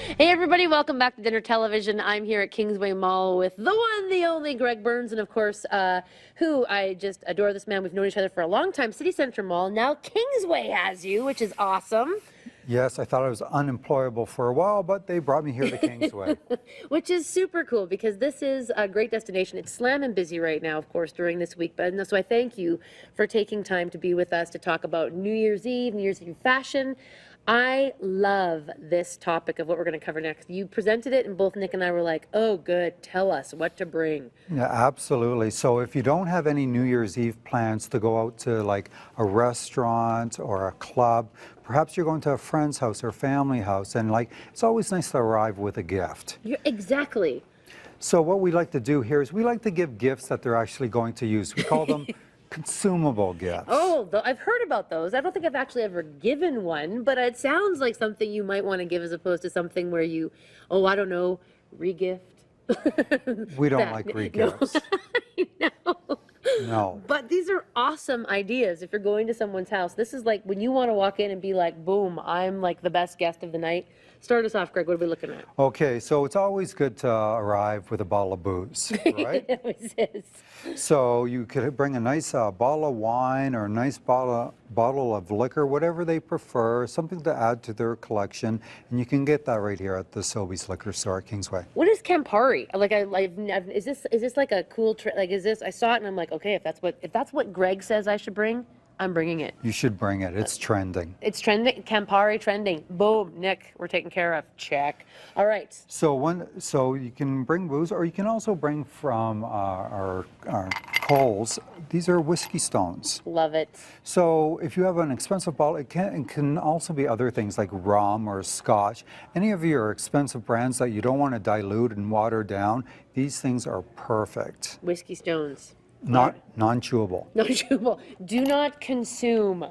Hey everybody, welcome back to Dinner Television. I'm here at Kingsway Mall with the one, the only Greg Burns, and of course, who I just adore this man. We've known each other for a long time. City Center Mall. Now Kingsway has you, which is awesome. Yes, I thought I was unemployable for a while, but they brought me here to Kingsway. Which is super cool because this is a great destination. It's slamming busy right now, of course, during this week. But so I thank you for taking time to be with us to talk about New Year's Eve fashion. I love this topic of what we're going to cover next. You presented it, and both Nick and I were like, oh, good, tell us what to bring. Yeah, absolutely. So if you don't have any New Year's Eve plans to go out to like a restaurant or a club, perhaps you're going to a friend's house or family house, and like it's always nice to arrive with a gift. Exactly. So what we like to do here is we like to give gifts that they're actually going to use. We call them consumable gifts. Oh, I've heard about those. I don't think I've actually ever given one, but it sounds like something you might want to give as opposed to something where you, oh, I don't know, re-gift. We don't like re-gifts. No. No. But these are awesome ideas. If you're going to someone's house, this is like when you want to walk in and be like, boom, I'm like the best guest of the night. Start us off, Greg. What are we looking at? Okay, so it's always good to arrive with a bottle of booze, right? It always is. So you could bring a nice bottle of wine or a nice bottle of liquor, whatever they prefer, something to add to their collection, and you can get that right here at the Sobeys Liquor Store at Kingsway. What is Campari? Like, is this like a cool like? Is this? I saw it and I'm like, okay, if that's what Greg says I should bring, I'm bringing it. You should bring it. It's trending. It's trending. Campari trending. Boom, Nick, we're taken care of. Check. All right. So you can bring booze, or you can also bring from our Coles. These are whiskey stones. Love it. So if you have an expensive bottle, it can also be other things like rum or scotch. Any of your expensive brands that you don't want to dilute and water down, these things are perfect. Whiskey stones. Non-chewable. Non-chewable. Do not consume.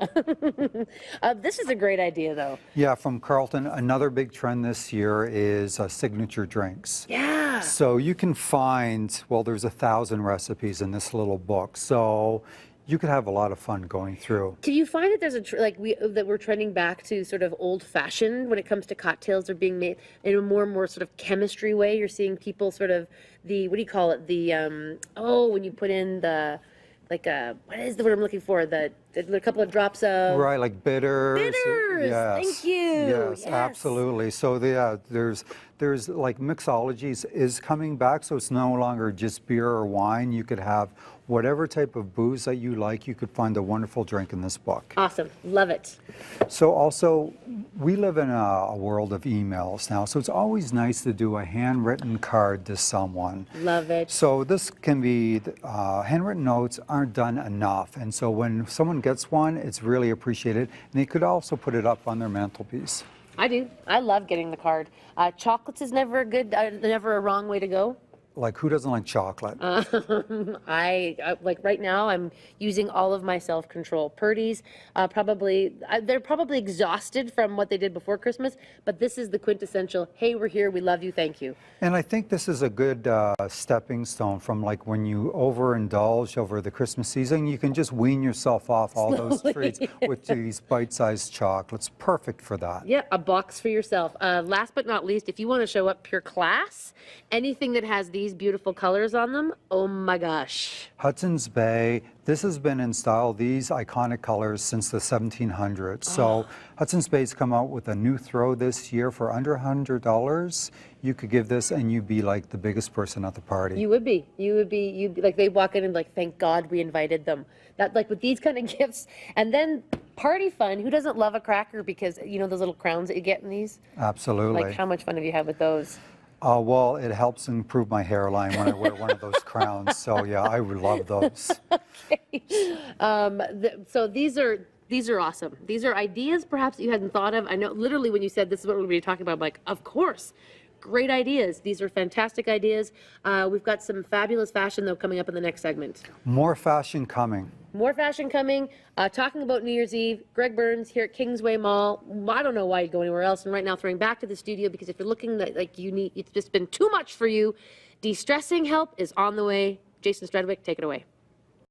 This is a great idea, though. Yeah, from Carlton. Another big trend this year is signature drinks. Yeah. So you can find, well, there's 1,000 recipes in this little book. So you could have a lot of fun going through. Do you find that there's that we're trending back to sort of old-fashioned when it comes to cocktails that are being made in a more and more sort of chemistry way? You're seeing people sort of what do you call it? When you put in what is the word I'm looking for? A couple of drops of right, like bitters. Bitters. Yes. Thank you. Yes, absolutely. So there's like mixologies is coming back. So it's no longer just beer or wine. You could have whatever type of booze that you like. You could find a wonderful drink in this book. Awesome. Love it. So also, we live in a world of emails now. So it's always nice to do a handwritten card to someone. Love it. So this can be, handwritten notes aren't done enough. And so when someone gets one, it's really appreciated. And they could also put it up on their mantelpiece. I do. I love getting the card. Chocolates is never never a wrong way to go. Like, who doesn't like chocolate? I like right now I'm using all of my self-control. Purdy's they're probably exhausted from what they did before Christmas, but this is the quintessential, hey, we're here, we love you, thank you. And I think this is a good stepping stone from like when you overindulge over the Christmas season, you can just wean yourself off all those treats with these bite-sized chocolates. Perfect for that. Yeah, a box for yourself. Last but not least, if you want to show up pure class, anything that has these beautiful colors on them, oh my gosh. Hudson's Bay, this has been in style, these iconic colors, since the 1700s. So Hudson's Bay's come out with a new throw this year for under $100. You could give this and you'd be like the biggest person at the party. You'd be like, they walk in and like, thank God we invited them. That, like, with these kind of gifts, and then party fun. Who doesn't love a cracker? Because you know those little crowns that you get in these? Absolutely. Like, how much fun have you had with those? Well, it helps improve my hairline when I wear one of those crowns. So yeah, I would love those. Okay. So these are awesome. These are ideas perhaps that you hadn't thought of. I know literally when you said this is what we're going to be talking about, I'm like, of course. Great ideas. These are fantastic ideas. We've got some fabulous fashion, though, coming up in the next segment. More fashion coming. More fashion coming. Talking about New Year's Eve. Greg Burns here at Kingsway Mall. I don't know why you'd go anywhere else. And right now, throwing back to the studio because if you're looking like you need, it's just been too much for you. De-stressing help is on the way. Jason Stredwick, take it away.